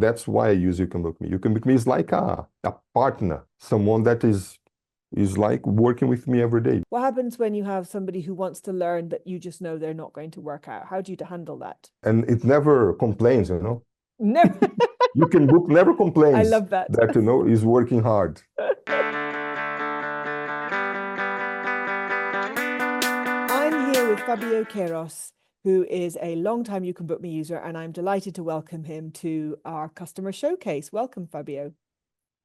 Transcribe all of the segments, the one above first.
that's why I use YouCanBookMe. YouCanBookMe is like a partner, someone that is like working with me every day. What happens when you have somebody who wants to learn that you just know they're not going to work out? How do you handle that? And it never complains, you know. Never. YouCanBook never complains. I love that. That, you know, is working hard. I'm here with Fabio Queiroz, who is a long-time YouCanBookMe user, and I'm delighted to welcome him to our customer showcase. Welcome, Fabio.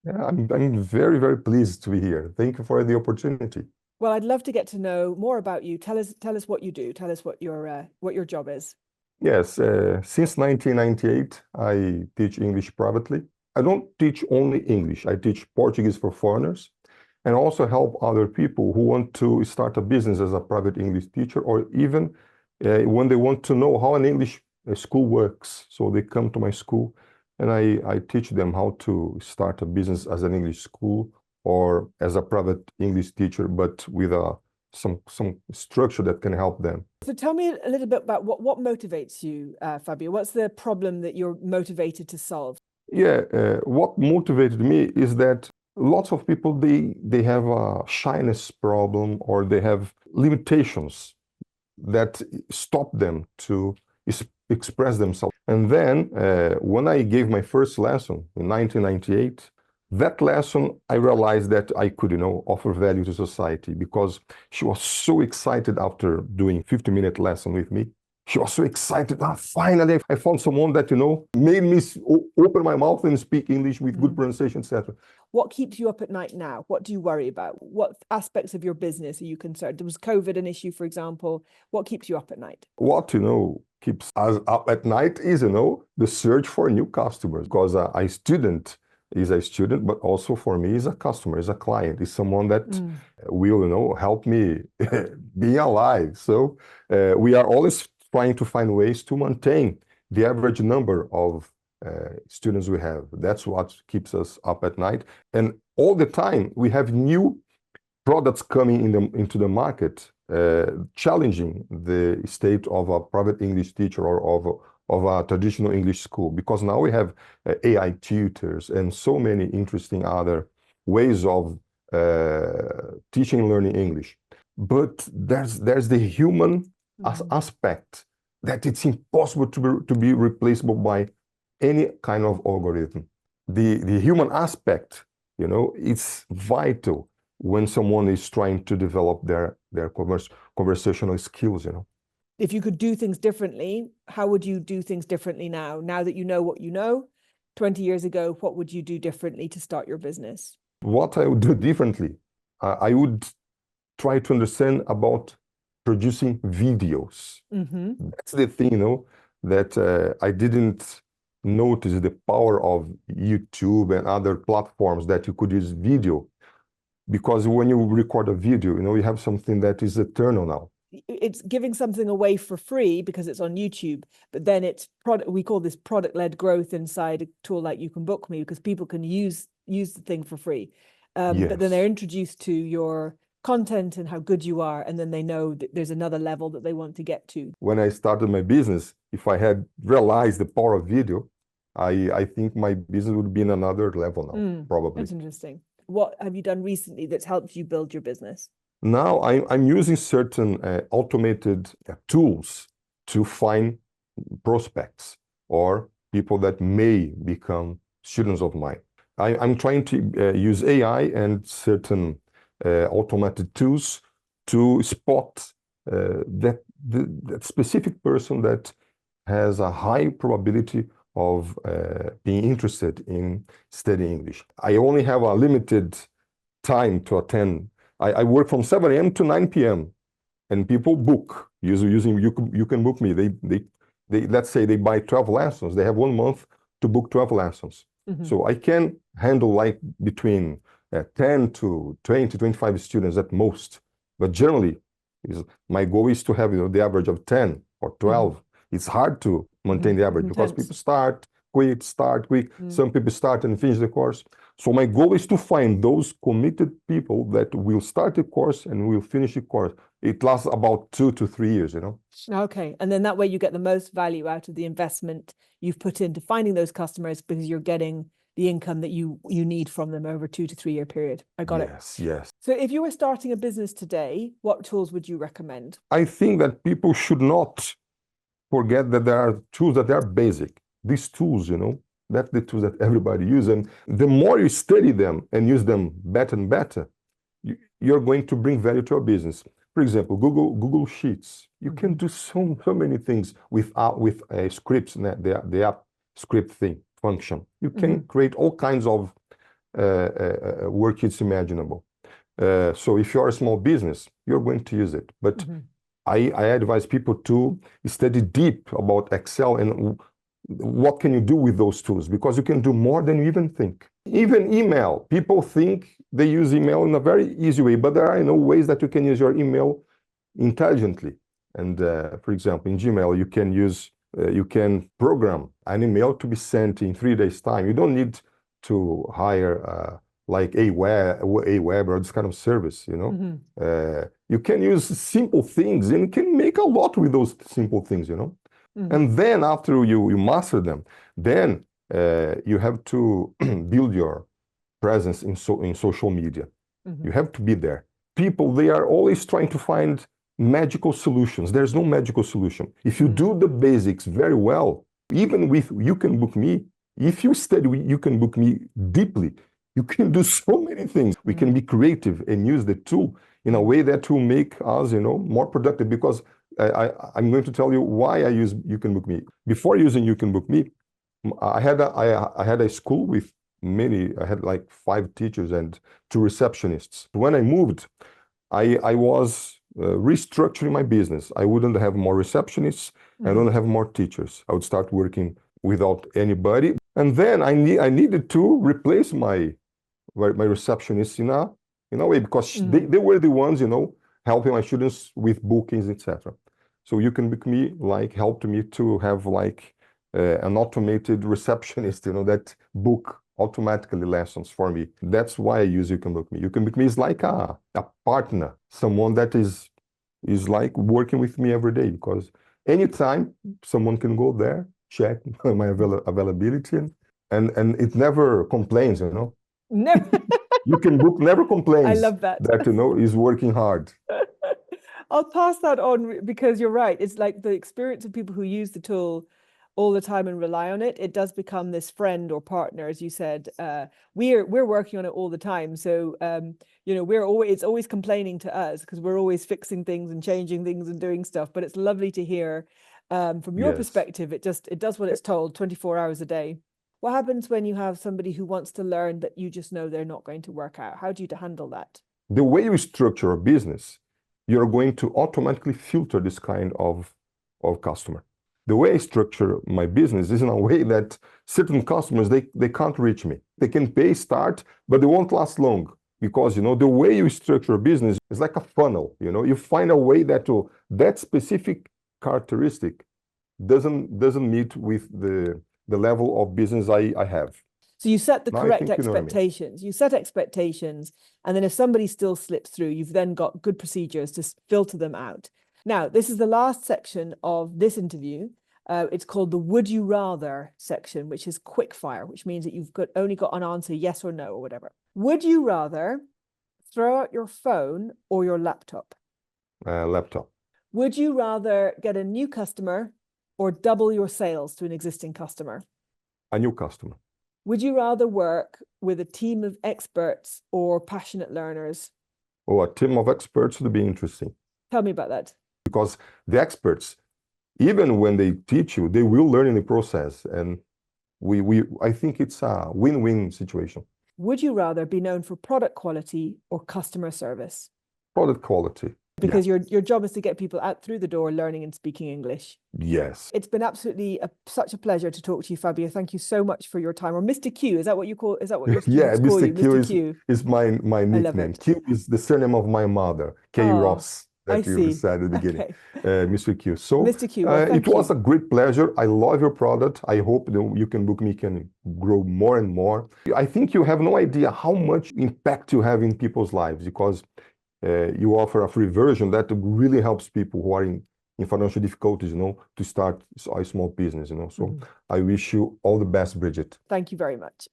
Yeah, I'm very, very pleased to be here. Thank you for the opportunity. Well, I'd love to get to know more about you. Tell us what you do. Tell us what your job is. Yes, since 1998, I teach English privately. I don't teach only English. I teach Portuguese for foreigners and also help other people who want to start a business as a private English teacher, or even when they want to know how an English school works. So they come to my school and I teach them how to start a business as an English school or as a private English teacher, but with some structure that can help them. So tell me a little bit about what motivates you, Fabio. What's the problem that you're motivated to solve? Yeah, what motivated me is that lots of people, they have a shyness problem, or they have limitations that stop them to express themselves. And then when I gave my first lesson in 1998, that lesson, I realized that I could, you know, offer value to society, because she was so excited after doing 50-minute lesson with me. She was so excited. Finally, I found someone that, you know, made me open my mouth and speak English with good pronunciation, etc. What keeps you up at night now? What do you worry about? What aspects of your business are you concerned? Was COVID an issue, for example? What keeps you up at night? What, you know, keeps us up at night is, you know, the search for new customers, because a student is a student, but also for me is a customer, is a client, is someone that will, you know, help me be alive. So we are always trying to find ways to maintain the average number of students we have. That's what keeps us up at night. And all the time we have new products coming into the market, challenging the state of a private English teacher or of a traditional English school, because now we have AI tutors and so many interesting other ways of teaching and learning English. But there's the human aspect that it's impossible to be replaceable by any kind of algorithm. The human aspect, you know, it's vital when someone is trying to develop their conversational skills, you know. If you could do things differently, how would you do things differently now? Now that you know what you know, 20 years ago, what would you do differently to start your business? What I would do differently, I would try to understand about producing videos. That's the thing, you know, that I didn't notice the power of YouTube and other platforms that you could use video. Because when you record a video, you know, you have something that is eternal now. It's giving something away for free because it's on YouTube, but then it's we call this product-led growth inside a tool like YouCanBookMe, because people can use the thing for free. Yes. But then they're introduced to your content and how good you are, and then they know that there's another level that they want to get to. When I started my business, if I had realized the power of video, I think my business would be in another level now, probably. That's interesting. What have you done recently that's helped you build your business? Now I'm using certain automated tools to find prospects or people that may become students of mine. I'm trying to use AI and certain automated tools to spot that specific person that has a high probability of being interested in studying English. I only have a limited time to attend. I work from 7 a.m. to 9 p.m. and people book using YouCanBookMe. They let's say they buy 12 lessons. They have 1 month to book 12 lessons. So I can handle like between 10 to 20, 25 students at most. But generally, my goal is to have, you know, the average of 10 or 12. It's hard to maintain the average because people start, quit, start, quit. Some people start and finish the course. So my goal is to find those committed people that will start the course and will finish the course. It lasts about 2 to 3 years, you know. Okay. And then that way you get the most value out of the investment you've put into finding those customers, because you're getting the income that you need from them over a 2 to 3 year period. I got it. Yes. So if you were starting a business today, what tools would you recommend? I think that people should not forget that there are tools that are basic. These tools, you know, that's the tools that everybody uses. And the more you study them and use them better and better, you're going to bring value to your business. For example, Google Sheets. You can do so many things with scripts, the app script function. You can create all kinds of worksheets imaginable. So if you're a small business, you're going to use it. But I advise people to study deep about Excel and what can you do with those tools, because you can do more than you even think. Even email. People think they use email in a very easy way, but there are ways that you can use your email intelligently. And for example, in Gmail, you can program an email to be sent in 3 days' time. You don't need to hire like Aweber or this kind of service, you know. You can use simple things and you can make a lot with those simple things, you know. And then after you master them, then you have to build your presence in social media. You have to be there. People, they are always trying to find magical solutions. There's no magical solution. If you do the basics very well, even with YouCanBookMe, if you study YouCanBookMe deeply, you can do so many things. We can be creative and use the tool in a way that will make us, more productive. Because I'm going to tell you why I use YouCanBookMe. Before using YouCanBookMe, I had a school with I had like 5 teachers and 2 receptionists. When I moved, I was restructuring my business. I wouldn't have more receptionists. I wouldn't have more teachers. I would start working without anybody. And then I needed to replace my receptionists in a way, because they were the ones, helping my students with bookings, etc. So YouCanBookMe helped me to have an automated receptionist, that book automatically lessons for me. That's why I use YouCanBookMe. YouCanBookMe is like a partner, someone that is like working with me every day, because anytime someone can go there, check my availability, and it never complains, Never. YouCanBook never complains. I love that. Is working hard. I'll pass that on, because you're right. It's like the experience of people who use the tool all the time and rely on it. It does become this friend or partner, as you said. We're working on it all the time. So it's always complaining to us, because we're always fixing things and changing things and doing stuff. But it's lovely to hear from your perspective. It does what it's told 24 hours a day. What happens when you have somebody who wants to learn that you just know they're not going to work out? How do you handle that? The way you structure a business, you're going to automatically filter this kind of customer. The way I structure my business is in a way that certain customers, they can't reach me. They can pay, start, but they won't last long, because the way you structure a business is like a funnel. You find a way that specific characteristic doesn't meet with the level of business I have. So you set the correct expectations. You set expectations, and then if somebody still slips through, you've then got good procedures to filter them out. Now, this is the last section of this interview. It's called the Would You Rather section, which is quick fire, which means that you've only got an answer, yes or no, or whatever. Would you rather throw out your phone or your laptop? Laptop. Would you rather get a new customer or double your sales to an existing customer? A new customer. Would you rather work with a team of experts or passionate learners? Oh, a team of experts would be interesting. Tell me about that. Because the experts, even when they teach you, they will learn in the process. And I think it's a win-win situation. Would you rather be known for product quality or customer service? Product quality. Because your job is to get people out through the door learning and speaking English. Yes. It's been absolutely such a pleasure to talk to you, Fabio. Thank you so much for your time. Or Mr. Q, is that what you call? Is that what you're yeah, Mr. Q is my nickname. Q is the surname of my mother, Queiroz. I that you see. said at the beginning, Okay. Mr. Q. So Mr. Q, well, it thank was you. a great pleasure. I love your product. I hope that You Can Book Me can grow more and more. I think you have no idea how much impact you have in people's lives, because you offer a free version that really helps people who are in financial difficulties, to start a small business, So I wish you all the best, Bridget. Thank you very much.